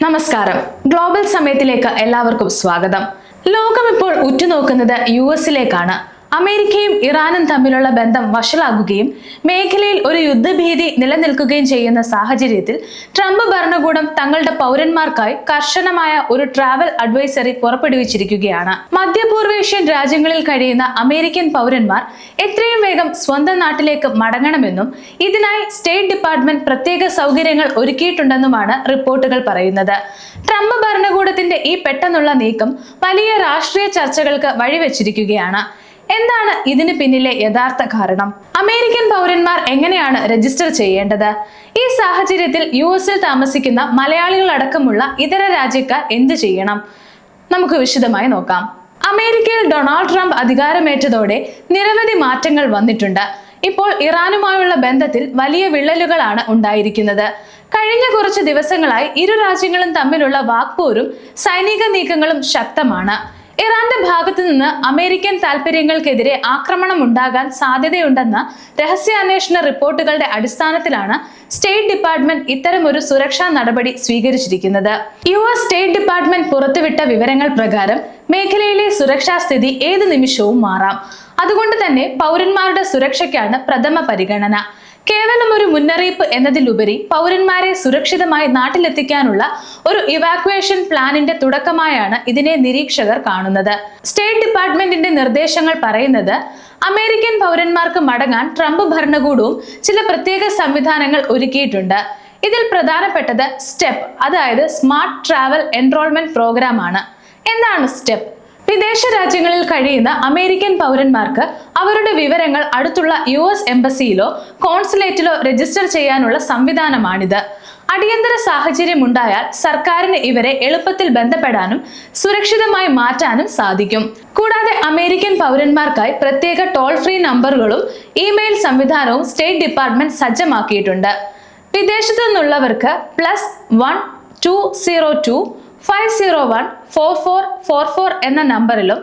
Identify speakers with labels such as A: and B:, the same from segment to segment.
A: നമസ്കാരം. ഗ്ലോബൽ സമയത്തിലേക്ക് എല്ലാവർക്കും സ്വാഗതം. ലോകം ഇപ്പോൾ ഉറ്റുനോക്കുന്നത് യുഎസിലേക്കാണ്. അമേരിക്കയും ഇറാനും തമ്മിലുള്ള ബന്ധം വഷളാകുകയും മേഖലയിൽ ഒരു യുദ്ധഭീതി നിലനിൽക്കുകയും ചെയ്യുന്ന സാഹചര്യത്തിൽ ട്രംപ് ഭരണകൂടം തങ്ങളുടെ പൗരന്മാർക്കായി കർശനമായ ഒരു ട്രാവൽ അഡ്വൈസറി പുറപ്പെടുവിച്ചിരിക്കുകയാണ്. മധ്യപൂർവേഷ്യൻ രാജ്യങ്ങളിൽ കഴിയുന്ന അമേരിക്കൻ പൗരന്മാർ എത്രയും വേഗം സ്വന്തം നാട്ടിലേക്ക് മടങ്ങണമെന്നും ഇതിനായി സ്റ്റേറ്റ് ഡിപ്പാർട്ട്മെന്റ് പ്രത്യേക സൗകര്യങ്ങൾ ഒരുക്കിയിട്ടുണ്ടെന്നുമാണ് റിപ്പോർട്ടുകൾ പറയുന്നത്. ട്രംപ് ഭരണകൂടത്തിന്റെ ഈ പെട്ടെന്നുള്ള നീക്കം വലിയ രാഷ്ട്രീയ ചർച്ചകൾക്ക് വഴിവെച്ചിരിക്കുകയാണ്. എന്താണ് ഇതിന് പിന്നിലെ യഥാർത്ഥ കാരണം? അമേരിക്കൻ പൗരന്മാർ എങ്ങനെയാണ് രജിസ്റ്റർ ചെയ്യേണ്ടത്? ഈ സാഹചര്യത്തിൽ യുഎസിൽ താമസിക്കുന്ന മലയാളികളടക്കമുള്ള ഇതര രാജ്യക്കാർ എന്ത് ചെയ്യണം? നമുക്ക് വിശദമായി നോക്കാം. അമേരിക്കയിൽ ഡൊണാൾഡ് ട്രംപ് അധികാരമേറ്റതോടെ നിരവധി മാറ്റങ്ങൾ വന്നിട്ടുണ്ട്. ഇപ്പോൾ ഇറാനുമായുള്ള ബന്ധത്തിൽ വലിയ വിള്ളലുകളാണ് ഉണ്ടായിരിക്കുന്നത്. കഴിഞ്ഞ കുറച്ച് ദിവസങ്ങളായി ഇരു രാജ്യങ്ങളും തമ്മിലുള്ള വാക്പോരും സൈനിക നീക്കങ്ങളും ശക്തമാണ്. ഇറാന്റെ ഭാഗത്തു നിന്ന് അമേരിക്കൻ താൽപര്യങ്ങൾക്കെതിരെ ആക്രമണം ഉണ്ടാകാൻ സാധ്യതയുണ്ടെന്ന രഹസ്യാന്വേഷണ റിപ്പോർട്ടുകളുടെ അടിസ്ഥാനത്തിലാണ് സ്റ്റേറ്റ് ഡിപ്പാർട്ട്മെന്റ് ഇത്തരമൊരു സുരക്ഷാ നടപടി സ്വീകരിച്ചിരിക്കുന്നത്. യുഎസ് സ്റ്റേറ്റ് ഡിപ്പാർട്ട്മെന്റ് പുറത്തുവിട്ട വിവരങ്ങൾ പ്രകാരം മേഖലയിലെ സുരക്ഷാ സ്ഥിതി ഏത് നിമിഷവും മാറാം. അതുകൊണ്ട് തന്നെ പൗരന്മാരുടെ സുരക്ഷയ്ക്കാണ് പ്രഥമ പരിഗണന. കേവലം ഒരു മുന്നറിയിപ്പ് എന്നതിലുപരി പൗരന്മാരെ സുരക്ഷിതമായി നാട്ടിലെത്തിക്കാനുള്ള ഒരു ഇവാക്വേഷൻ പ്ലാനിന്റെ തുടക്കമായാണ് ഇതിനെ നിരീക്ഷകർ കാണുന്നത്. സ്റ്റേറ്റ് ഡിപ്പാർട്ട്മെന്റിന്റെ നിർദ്ദേശങ്ങൾ പറയുന്നത് അമേരിക്കൻ പൗരന്മാർക്ക് മടങ്ങാൻ ട്രംപ് ഭരണകൂടവും ചില പ്രത്യേക സംവിധാനങ്ങൾ ഒരുക്കിയിട്ടുണ്ട്. ഇതിൽ പ്രധാനപ്പെട്ടത് സ്റ്റെപ്പ്, അതായത് സ്മാർട്ട് ട്രാവൽ എൻറോൾമെന്റ് പ്രോഗ്രാം ആണ്. എന്താണ് സ്റ്റെപ്പ്? വിദേശ രാജ്യങ്ങളിൽ കഴിയുന്ന അമേരിക്കൻ പൗരന്മാർക്ക് അവരുടെ വിവരങ്ങൾ അടുത്തുള്ള യുഎസ് എംബസിയിലോ കോൺസുലേറ്റിലോ രജിസ്റ്റർ ചെയ്യാനുള്ള സംവിധാനമാണിത്. അടിയന്തര സാഹചര്യം ഉണ്ടായാൽ സർക്കാരിന് ഇവരെ എളുപ്പത്തിൽ ബന്ധപ്പെടാനും സുരക്ഷിതമായി മാറ്റാനും സാധിക്കും. കൂടാതെ അമേരിക്കൻ പൗരന്മാർക്കായി പ്രത്യേക ടോൾ ഫ്രീ നമ്പറുകളും ഇമെയിൽ സംവിധാനവും സ്റ്റേറ്റ് ഡിപ്പാർട്ട്മെന്റ് സജ്ജമാക്കിയിട്ടുണ്ട്. വിദേശത്തു നിന്നുള്ളവർക്ക് +1202 501-4444 എന്ന നമ്പറിലും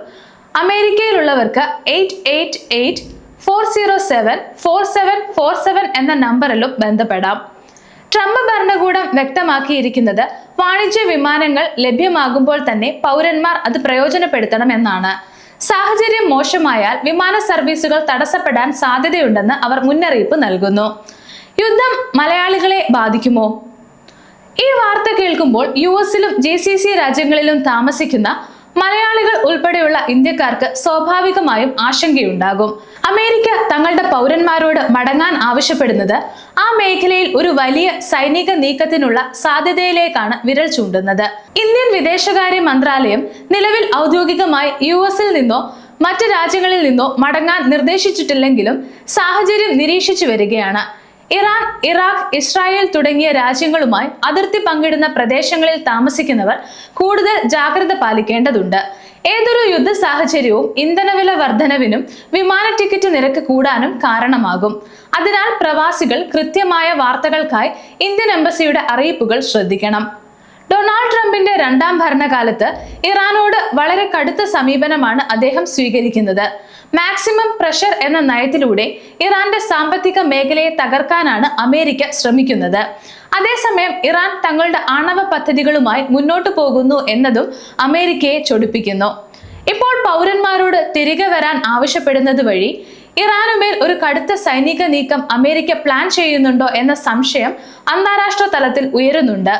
A: അമേരിക്കയിലുള്ളവർക്ക് 888-407-4747 എന്ന നമ്പറിലും ബന്ധപ്പെടാം. ട്രംപ് ഭരണകൂടം വ്യക്തമാക്കിയിരിക്കുന്നത് വാണിജ്യ വിമാനങ്ങൾ ലഭ്യമാകുമ്പോൾ തന്നെ പൗരന്മാർ അത് പ്രയോജനപ്പെടുത്തണമെന്നാണ്. സാഹചര്യം മോശമായാൽ വിമാന സർവീസുകൾ തടസ്സപ്പെടാൻ സാധ്യതയുണ്ടെന്ന് അവർ മുന്നറിയിപ്പ് നൽകുന്നു. യുദ്ധം മലയാളികളെ ബാധിക്കുമോ? ഈ വാർത്ത കേൾക്കുമ്പോൾ യുഎസിലും GCC രാജ്യങ്ങളിലും താമസിക്കുന്ന മലയാളികൾ ഉൾപ്പെടെയുള്ള ഇന്ത്യക്കാർക്ക് സ്വാഭാവികമായും ആശങ്കയുണ്ടാകും. അമേരിക്ക തങ്ങളുടെ പൗരന്മാരോട് മടങ്ങാൻ ആവശ്യപ്പെടുന്നത് ആ മേഖലയിൽ ഒരു വലിയ സൈനിക നീക്കത്തിനുള്ള സാധ്യതയിലേക്കാണ് വിരൽ ചൂണ്ടുന്നത്. ഇന്ത്യൻ വിദേശകാര്യ മന്ത്രാലയം നിലവിൽ ഔദ്യോഗികമായി യുഎസിൽ നിന്നോ മറ്റ് രാജ്യങ്ങളിൽ നിന്നോ മടങ്ങാൻ നിർദ്ദേശിച്ചിട്ടില്ലെങ്കിലും സാഹചര്യം നിരീക്ഷിച്ചു വരികയാണ്. ഇറാൻ, ഇറാഖ്, ഇസ്രായേൽ തുടങ്ങിയ രാജ്യങ്ങളുമായി അതിർത്തി പങ്കിടുന്ന പ്രദേശങ്ങളിൽ താമസിക്കുന്നവർ കൂടുതൽ ജാഗ്രത പാലിക്കേണ്ടതുണ്ട്. ഏതൊരു യുദ്ധ സാഹചര്യവും ഇന്ധനവില വർധനവിനും വിമാന ടിക്കറ്റ് നിരക്ക് കൂടാനും കാരണമാകും. അതിനാൽ പ്രവാസികൾ കൃത്യമായ വാർത്തകൾക്കായി ഇന്ത്യൻ എംബസിയുടെ അറിയിപ്പുകൾ ശ്രദ്ധിക്കണം. ഡൊണാൾഡ് ട്രംപിന്റെ രണ്ടാം ഭരണകാലത്ത് ഇറാനോട് വളരെ കടുത്ത സമീപനമാണ് അദ്ദേഹം സ്വീകരിക്കുന്നത്. മാക്സിമം പ്രഷർ എന്ന നയത്തിലൂടെ ഇറാന്റെ സാമ്പത്തിക മേഖലയെ തകർക്കാനാണ് അമേരിക്ക ശ്രമിക്കുന്നത്. അതേസമയം ഇറാൻ തങ്ങളുടെ ആണവ പദ്ധതികളുമായി മുന്നോട്ടു പോകുന്നു എന്നതും അമേരിക്കയെ ചൊടിപ്പിക്കുന്നു. ഇപ്പോൾ പൗരന്മാരോട് തിരികെ വരാൻ ആവശ്യപ്പെടുന്നത് വഴി ഇറാനുമേൽ ഒരു കടുത്ത സൈനിക നീക്കം അമേരിക്ക പ്ലാൻ ചെയ്യുന്നുണ്ടോ എന്ന സംശയം അന്താരാഷ്ട്ര തലത്തിൽ ഉയരുന്നുണ്ട്.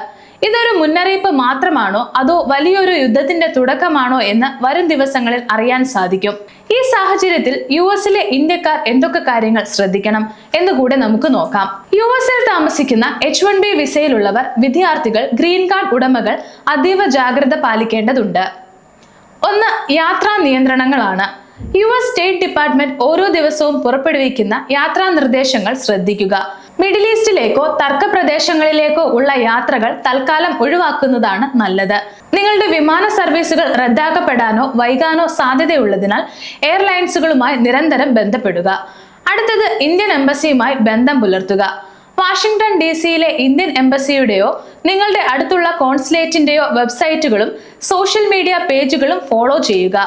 A: ഇതൊരു മുന്നറിയിപ്പ് മാത്രമാണോ അതോ വലിയൊരു യുദ്ധത്തിന്റെ തുടക്കമാണോ എന്ന് വരും ദിവസങ്ങളിൽ അറിയാൻ സാധിക്കും. ഈ സാഹചര്യത്തിൽ യുഎസിലെ ഇന്ത്യക്കാർ എന്തൊക്കെ കാര്യങ്ങൾ ശ്രദ്ധിക്കണം എന്നുകൂടെ നമുക്ക് നോക്കാം. യുഎസിൽ താമസിക്കുന്ന H-1B വിസയിലുള്ളവർ, വിദ്യാർത്ഥികൾ, ഗ്രീൻ കാർഡ് ഉടമകൾ അതീവ ജാഗ്രത പാലിക്കേണ്ടതുണ്ട്. ഒന്ന്, യാത്രാ നിയന്ത്രണങ്ങളാണ്. യുഎസ് സ്റ്റേറ്റ് ഡിപ്പാർട്ട്മെന്റ് ഓരോ ദിവസവും പുറപ്പെടുവിക്കുന്ന യാത്രാ നിർദ്ദേശങ്ങൾ ശ്രദ്ധിക്കുക. മിഡിൽ ഈസ്റ്റിലേക്കോ തർക്കപ്രദേശങ്ങളിലേക്കോ ഉള്ള യാത്രകൾ തൽക്കാലം ഒഴിവാക്കുന്നതാണ് നല്ലത്. നിങ്ങളുടെ വിമാന സർവീസുകൾ റദ്ദാക്കപ്പെടാനോ വൈകാനോ സാധ്യതയുള്ളതിനാൽ എയർലൈൻസുകളുമായി നിരന്തരം ബന്ധപ്പെടുക. അടുത്തത്, ഇന്ത്യൻ എംബസിയുമായി ബന്ധം പുലർത്തുക. വാഷിംഗ്ടൺ DC-യിലെ ഇന്ത്യൻ എംബസിയുടെയോ നിങ്ങളുടെ അടുത്തുള്ള കോൺസുലേറ്റിന്റെയോ വെബ്സൈറ്റുകളും സോഷ്യൽ മീഡിയ പേജുകളും ഫോളോ ചെയ്യുക.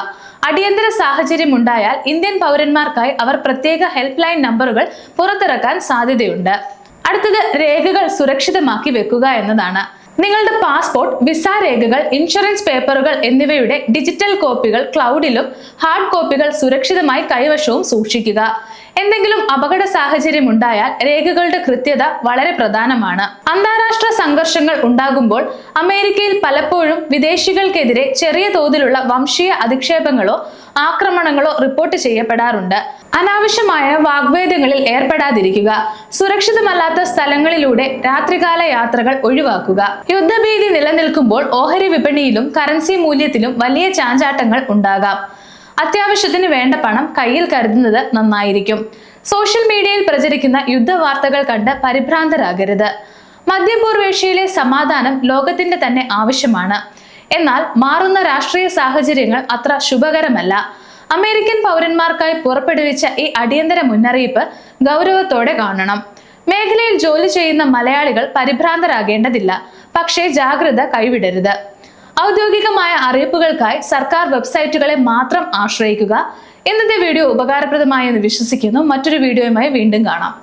A: അടിയന്തര സാഹചര്യം ഉണ്ടായാൽ ഇന്ത്യൻ പൗരന്മാർക്കായി അവർ പ്രത്യേക ഹെൽപ്പ് ലൈൻ നമ്പറുകൾ പുറത്തിറക്കാൻ സാധ്യതയുണ്ട്. അടുത്തത് രേഖകൾ സുരക്ഷിതമാക്കി വെക്കുക എന്നതാണ്. നിങ്ങളുടെ പാസ്പോർട്ട്, വിസ രേഖകൾ, ഇൻഷുറൻസ് പേപ്പറുകൾ എന്നിവയുടെ ഡിജിറ്റൽ കോപ്പികൾ ക്ലൗഡിലും ഹാർഡ് കോപ്പികൾ സുരക്ഷിതമായി കൈവശവും സൂക്ഷിക്കുക. എന്തെങ്കിലും അപകട സാഹചര്യം ഉണ്ടായാൽ രേഖകളുടെ കൃത്യത വളരെ പ്രധാനമാണ്. അന്താരാഷ്ട്ര സംഘർഷങ്ങൾ ഉണ്ടാകുമ്പോൾ അമേരിക്കയിൽ പലപ്പോഴും വിദേശികൾക്കെതിരെ ചെറിയ തോതിലുള്ള വംശീയ അധിക്ഷേപങ്ങളോ ആക്രമണങ്ങളോ റിപ്പോർട്ട് ചെയ്യപ്പെടാറുണ്ട്. അനാവശ്യമായ വാഗ്വേദങ്ങളിൽ ഏർപ്പെടാതിരിക്കുക. സുരക്ഷിതമല്ലാത്ത സ്ഥലങ്ങളിലൂടെ രാത്രികാല യാത്രകൾ ഒഴിവാക്കുക. യുദ്ധഭീതി നിലനിൽക്കുമ്പോൾ ഓഹരി വിപണിയിലും കറൻസി മൂല്യത്തിലും വലിയ ചാഞ്ചാട്ടങ്ങൾ ഉണ്ടാകാം. അത്യാവശ്യത്തിന് വേണ്ട പണം കയ്യിൽ കരുതുന്നത് നന്നായിരിക്കും. സോഷ്യൽ മീഡിയയിൽ പ്രചരിക്കുന്ന യുദ്ധവാർത്തകൾ കണ്ട് പരിഭ്രാന്തരാകരുത്. മധ്യപൂർവേഷ്യയിലെ സമാധാനം ലോകത്തിന്റെ തന്നെ ആവശ്യമാണ്. എന്നാൽ മാറുന്ന രാഷ്ട്രീയ സാഹചര്യങ്ങൾ അത്ര ശുഭകരമല്ല. അമേരിക്കൻ പൗരന്മാർക്കായി പുറപ്പെടുവിച്ച ഈ അടിയന്തര മുന്നറിയിപ്പ് ഗൗരവത്തോടെ കാണണം. മേഖലയിൽ ജോലി ചെയ്യുന്ന മലയാളികൾ പരിഭ്രാന്തരാകേണ്ടതില്ല. പക്ഷേ ജാഗ്രത കൈവിടരുത്. ഔദ്യോഗികമായ അറിയിപ്പുകൾക്കായി സർക്കാർ വെബ്സൈറ്റുകളെ മാത്രം ആശ്രയിക്കുക. ഇന്നത്തെ വീഡിയോ ഉപകാരപ്രദമായെന്ന് വിശ്വസിക്കുന്നു. മറ്റൊരു വീഡിയോയുമായി വീണ്ടും കാണാം.